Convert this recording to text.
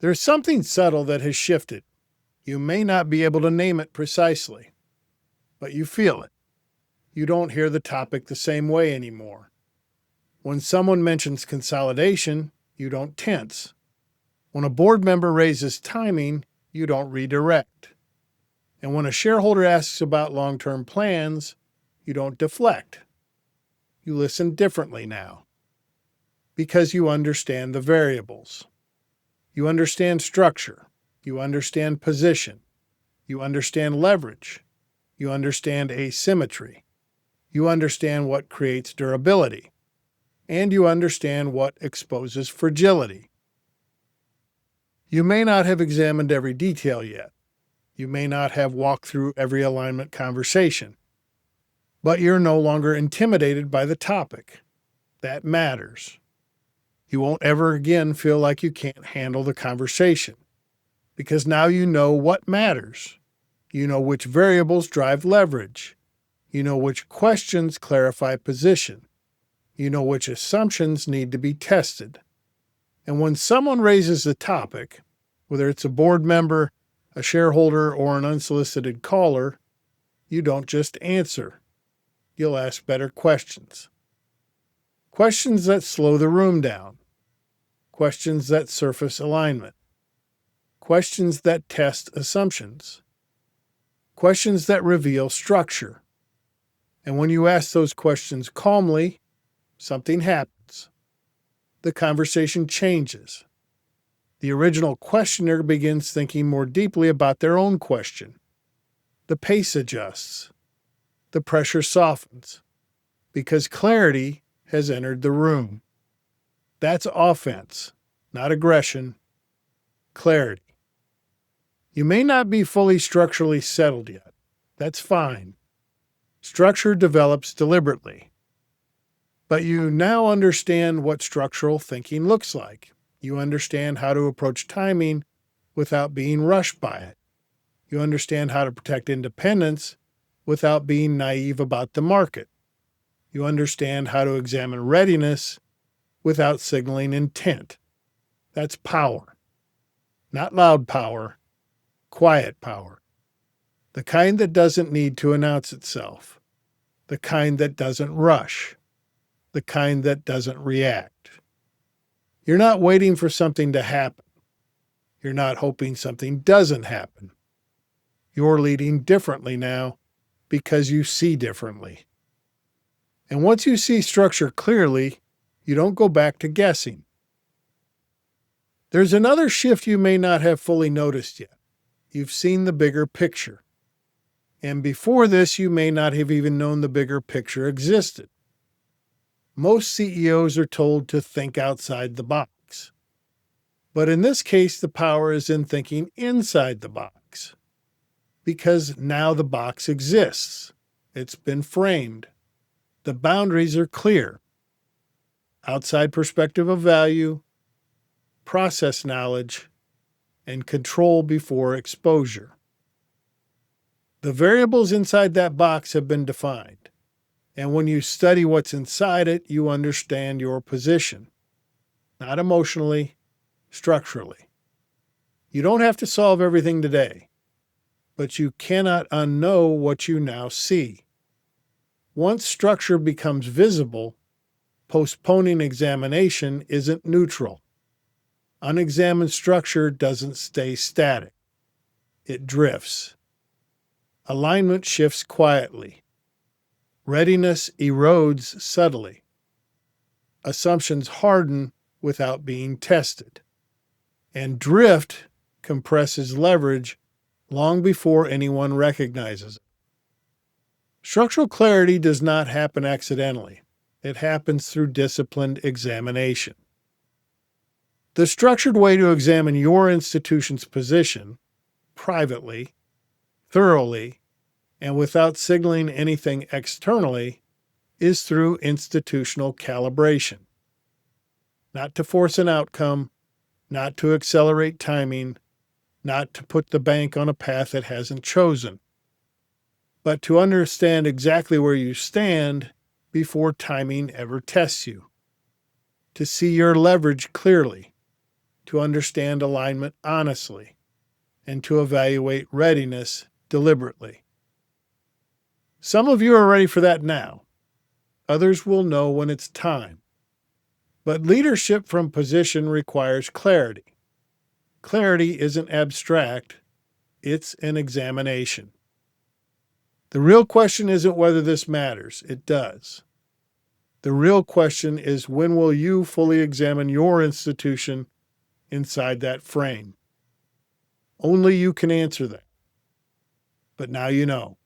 There's something subtle that has shifted. You may not be able to name it precisely, but you feel it. You don't hear the topic the same way anymore. When someone mentions consolidation, you don't tense. When a board member raises timing, you don't redirect. And when a shareholder asks about long-term plans, you don't deflect. You listen differently now because you understand the variables. You understand structure. You understand position. You understand leverage. You understand asymmetry. You understand what creates durability. And you understand what exposes fragility. You may not have examined every detail yet. You may not have walked through every alignment conversation. But you're no longer intimidated by the topic. That matters. You won't ever again feel like you can't handle the conversation, because now you know what matters. You know which variables drive leverage. You know which questions clarify position. You know which assumptions need to be tested. And when someone raises the topic, whether it's a board member, a shareholder, or an unsolicited caller, you don't just answer. You'll ask better questions. Questions that slow the room down. Questions that surface alignment. Questions that test assumptions. Questions that reveal structure. And when you ask those questions calmly, something happens. The conversation changes. The original questioner begins thinking more deeply about their own question. The pace adjusts. The pressure softens, because clarity has entered the room. That's offense, not aggression. Clarity. You may not be fully structurally settled yet. That's fine. Structure develops deliberately. But you now understand what structural thinking looks like. You understand how to approach timing without being rushed by it. You understand how to protect independence without being naive about the market. You understand how to examine readiness without signaling intent. That's power. Not loud power, quiet power. The kind that doesn't need to announce itself. The kind that doesn't rush. The kind that doesn't react. You're not waiting for something to happen. You're not hoping something doesn't happen. You're leading differently now because you see differently. And once you see structure clearly, you don't go back to guessing. There's another shift you may not have fully noticed yet. You've seen the bigger picture. And before this, you may not have even known the bigger picture existed. Most CEOs are told to think outside the box. But in this case, the power is in thinking inside the box. Because now the box exists. It's been framed. The boundaries are clear. Outside perspective of value, process knowledge, and control before exposure. The variables inside that box have been defined. And when you study what's inside it, you understand your position. Not emotionally, structurally. You don't have to solve everything today, but you cannot unknow what you now see. Once structure becomes visible, postponing examination isn't neutral. Unexamined structure doesn't stay static. It drifts. Alignment shifts quietly. Readiness erodes subtly. Assumptions harden without being tested. And drift compresses leverage long before anyone recognizes it. Structural clarity does not happen accidentally. It happens through disciplined examination. The structured way to examine your institution's position, privately, thoroughly, and without signaling anything externally, is through institutional calibration. Not to force an outcome, not to accelerate timing, not to put the bank on a path it hasn't chosen, but to understand exactly where you stand before timing ever tests you. To see your leverage clearly. to understand alignment honestly and to evaluate readiness deliberately. Some of you are ready for that now. Others will know when it's time. But leadership from position requires clarity. Clarity isn't abstract, it's an examination. The real question isn't whether this matters. It does. The real question is, when will you fully examine your institution inside that frame? Only you can answer that. But now you know.